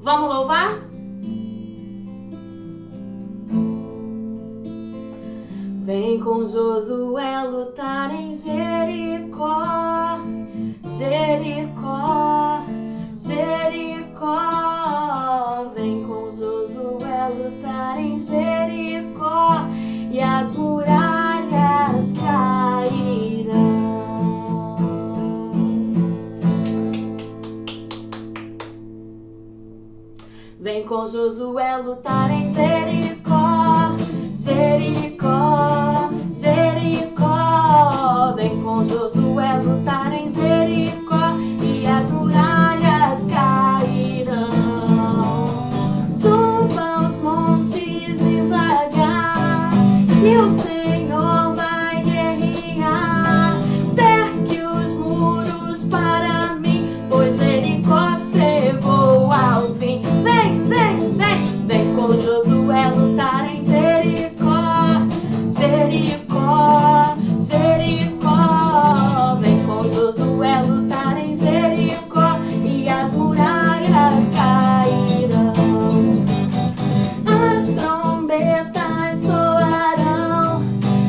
Vamos louvar? Vem com Josué lutar em Jericó, Jericó, Jericó. Vem com Josué lutar em Jericó e as muralhas cairão. Vem com Josué lutar em Jericó, Jericó, Jericó. Vem com Josué lutar em Jericó e as muralhas cairão. Suba os montes devagar e o Senhor vai guerrear. Cerque os muros para mim, pois Jericó chegou ao fim. Vem com Josué lutar em Jericó, Jericó, Jericó. Vem com Josué lutar em Jericó e as muralhas cairão. As trombetas soarão,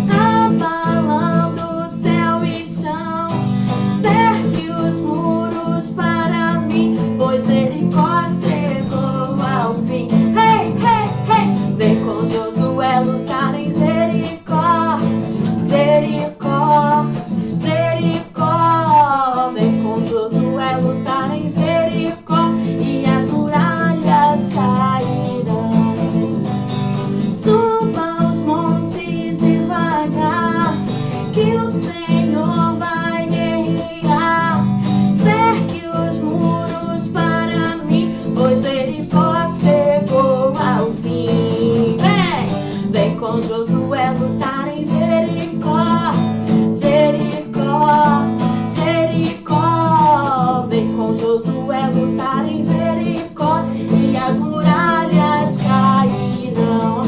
abalando céu e chão. Cerque os muros para mim, pois Jericó chegou ao fim. Vem com Josué lutar em Jericó, Jericó, Jericó. Vem com Josué lutar em Jericó e as muralhas cairão. Suba os montes devagar, que o Senhor vai guerrear. Cerque os muros para mim, pois Jericó chegou ao fim. Vem com Josué lutar em Jericó, Jericó, Jericó. Vem com Josué lutar em Jericó e as muralhas cairão.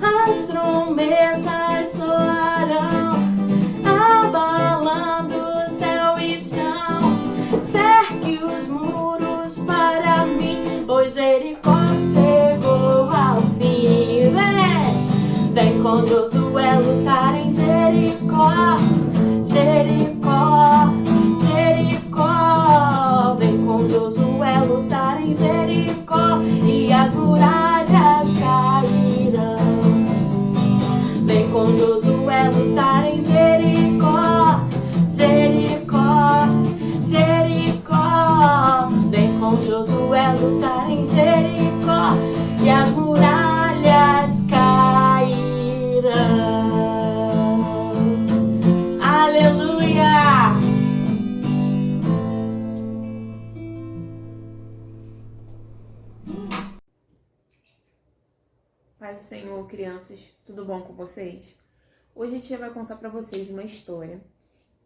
As trombetas soarão, abalando céu e chão. Cerque os muros para mim, pois Jericó chegou ao fim. Vem com Josué lutar em Jericó, Jericó, Jericó. Vem com Josué lutar em Jericó e as muralhas cairão. Vem com Josué lutar em Jericó, Jericó, Jericó. Vem com Josué lutar em Jericó e as muralhas cairão. Aleluia! Pai do Senhor, crianças, tudo bom com vocês? Hoje a tia vai contar para vocês uma história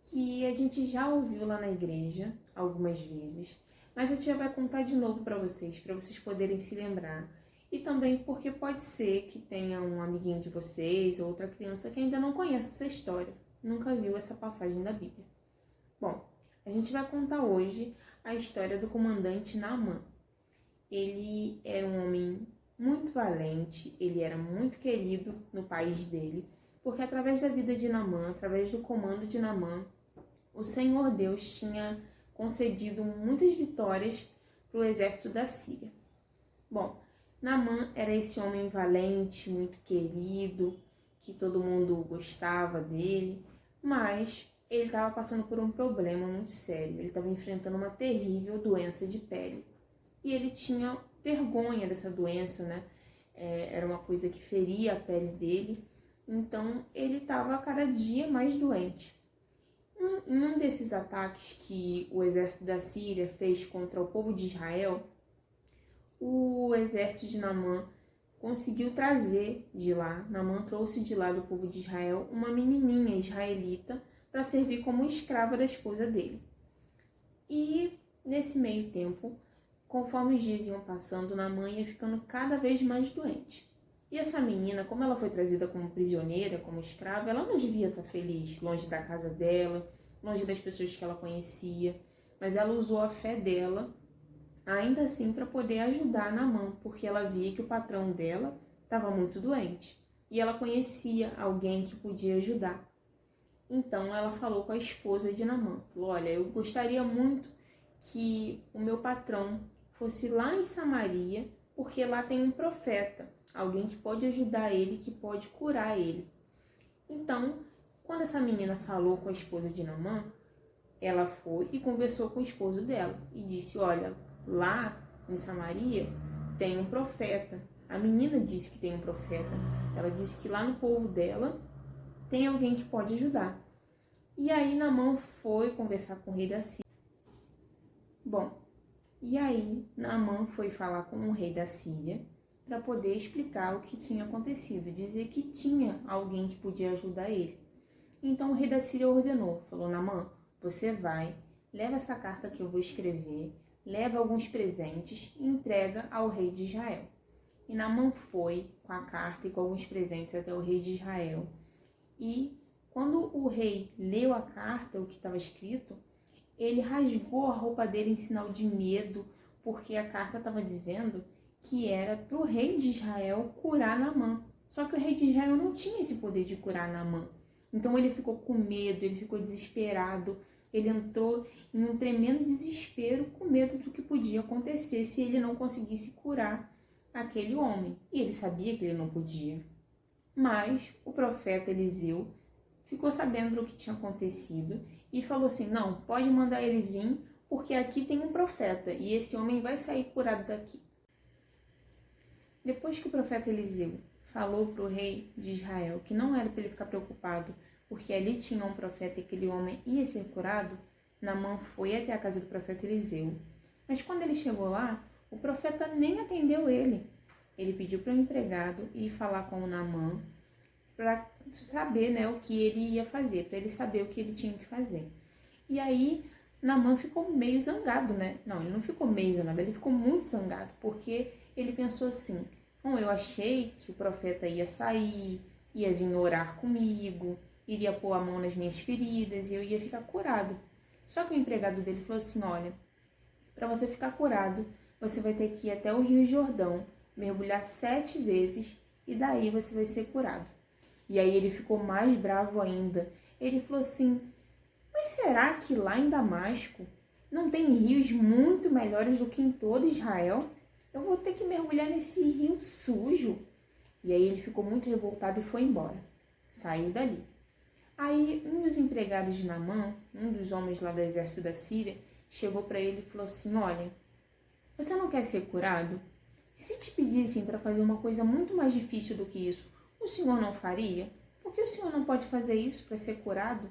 que a gente já ouviu lá na igreja algumas vezes, mas a tia vai contar de novo para vocês poderem se lembrar. E também porque pode ser que tenha um amiguinho de vocês ou outra criança que ainda não conhece essa história, nunca viu essa passagem da Bíblia. Bom, a gente vai contar hoje a história do comandante Naamã. Ele era um homem muito valente, ele era muito querido no país dele, porque através da vida de Naamã, através do comando de Naamã, o Senhor Deus tinha concedido muitas vitórias para o exército da Síria. Bom, Naamã era esse homem valente, muito querido, que todo mundo gostava dele, mas ele estava passando por um problema muito sério. Ele estava enfrentando uma terrível doença de pele. E ele tinha vergonha dessa doença, né? Era uma coisa que feria a pele dele. Então, ele estava cada dia mais doente. Em um desses ataques que o exército da Síria fez contra o povo de Israel, o exército de Naamã conseguiu trazer de lá, Naamã trouxe de lá do povo de Israel uma menininha israelita para servir como escrava da esposa dele. E nesse meio tempo, conforme os dias iam passando, Naamã ia ficando cada vez mais doente. E essa menina, como ela foi trazida como prisioneira, como escrava, ela não devia estar feliz, longe da casa dela, longe das pessoas que ela conhecia, mas ela usou a fé dela ainda assim para poder ajudar Naamã, porque ela via que o patrão dela estava muito doente e ela conhecia alguém que podia ajudar. Então ela falou com a esposa de Naamã, falou: olha, eu gostaria muito que o meu patrão fosse lá em Samaria, porque lá tem um profeta, alguém que pode ajudar ele, que pode curar ele. Então, quando essa menina falou com a esposa de Naamã, ela foi e conversou com o esposo dela e disse: olha, lá em Samaria tem um profeta. A menina disse que tem um profeta. Ela disse que lá no povo dela tem alguém que pode ajudar. E aí Naamã foi conversar com o rei da Síria. Bom, e aí Naamã foi falar com o rei da Síria para poder explicar o que tinha acontecido, dizer que tinha alguém que podia ajudar ele. Então o rei da Síria ordenou, falou: Naamã, você vai, leva essa carta que eu vou escrever, leva alguns presentes e entrega ao rei de Israel. E Naamã foi com a carta e com alguns presentes até o rei de Israel. E quando o rei leu a carta, o que estava escrito, ele rasgou a roupa dele em sinal de medo, porque a carta estava dizendo que era para o rei de Israel curar Naamã. Só que o rei de Israel não tinha esse poder de curar Naamã. Então ele ficou com medo, ele ficou desesperado, ele entrou em um tremendo desespero, com medo do que podia acontecer se ele não conseguisse curar aquele homem. E ele sabia que ele não podia. Mas o profeta Eliseu ficou sabendo do que tinha acontecido e falou assim: não, pode mandar ele vir, porque aqui tem um profeta e esse homem vai sair curado daqui. Depois que o profeta Eliseu falou para o rei de Israel que não era para ele ficar preocupado, porque ali tinha um profeta e aquele homem ia ser curado, Naamã foi até a casa do profeta Eliseu. Mas quando ele chegou lá, o profeta nem atendeu ele. Ele pediu para o empregado ir falar com o Naamã para saber, né, o que ele ia fazer, para ele saber o que ele tinha que fazer. E aí Naamã ficou meio zangado, né? Não, ele não ficou meio zangado, ele ficou muito zangado, porque ele pensou assim: bom, eu achei que o profeta ia sair, ia vir orar comigo, iria pôr a mão nas minhas feridas e eu ia ficar curado. Só que o empregado dele falou assim: olha, para você ficar curado, você vai ter que ir até o Rio Jordão, mergulhar 7 vezes e daí você vai ser curado. E aí ele ficou mais bravo ainda. Ele falou assim: mas será que lá em Damasco não tem rios muito melhores do que em todo Israel? Eu vou ter que mergulhar nesse rio sujo. E aí ele ficou muito revoltado e foi embora. Saiu dali. Aí um dos empregados de Naamã, um dos homens lá do exército da Síria, chegou para ele e falou assim: olha, você não quer ser curado? Se te pedissem para fazer uma coisa muito mais difícil do que isso, o senhor não faria? Por que o senhor não pode fazer isso para ser curado?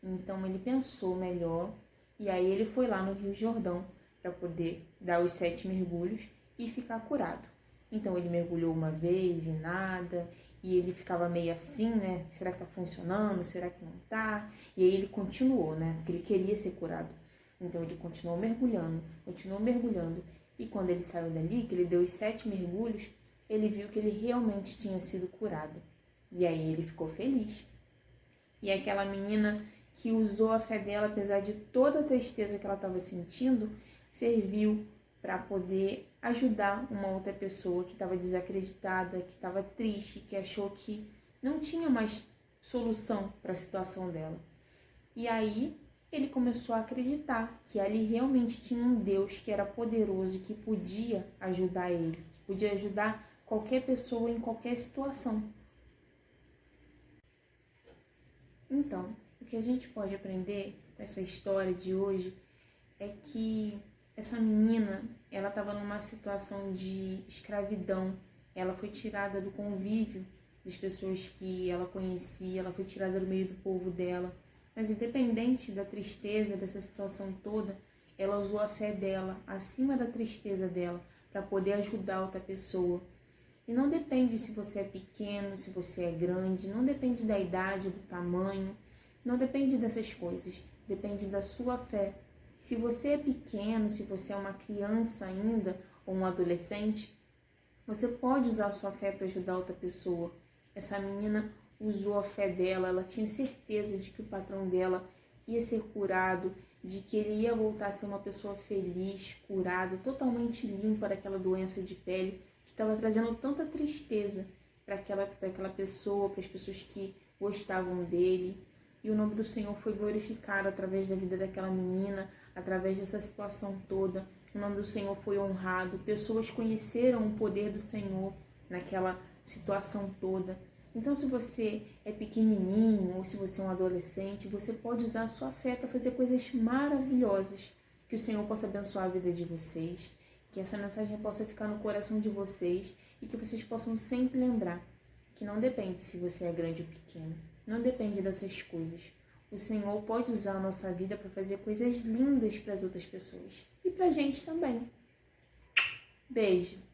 Então ele pensou melhor e aí ele foi lá no Rio Jordão para poder dar os 7 mergulhos e ficar curado. Então ele mergulhou uma vez e nada, e ele ficava meio assim, né? Será que tá funcionando? Será que não tá? E aí ele continuou, né? Porque ele queria ser curado. Então ele continuou mergulhando. E quando ele saiu dali, que ele deu os 7 mergulhos, ele viu que ele realmente tinha sido curado. E aí ele ficou feliz. E aquela menina que usou a fé dela, apesar de toda a tristeza que ela estava sentindo, serviu para poder ajudar uma outra pessoa que estava desacreditada, que estava triste, que achou que não tinha mais solução para a situação dela. E aí ele começou a acreditar que ali realmente tinha um Deus que era poderoso e que podia ajudar ele, que podia ajudar qualquer pessoa em qualquer situação. Então, o que a gente pode aprender com essa história de hoje é que essa menina, ela estava numa situação de escravidão. Ela foi tirada do convívio das pessoas que ela conhecia, ela foi tirada do meio do povo dela. Mas independente da tristeza, dessa situação toda, ela usou a fé dela acima da tristeza dela para poder ajudar outra pessoa. E não depende se você é pequeno, se você é grande, não depende da idade, do tamanho, não depende dessas coisas, depende da sua fé. Se você é pequeno, se você é uma criança ainda ou um adolescente, você pode usar a sua fé para ajudar outra pessoa. Essa menina usou a fé dela, ela tinha certeza de que o patrão dela ia ser curado, de que ele ia voltar a ser uma pessoa feliz, curada, totalmente limpa daquela doença de pele que estava trazendo tanta tristeza para aquela pessoa, para as pessoas que gostavam dele. E o nome do Senhor foi glorificado através da vida daquela menina, através dessa situação toda. O nome do Senhor foi honrado. Pessoas conheceram o poder do Senhor naquela situação toda. Então, se você é pequenininho ou se você é um adolescente, você pode usar a sua fé para fazer coisas maravilhosas. Que o Senhor possa abençoar a vida de vocês, que essa mensagem possa ficar no coração de vocês e que vocês possam sempre lembrar que não depende se você é grande ou pequeno, não depende dessas coisas. O Senhor pode usar a nossa vida para fazer coisas lindas para as outras pessoas e para a gente também. Beijo!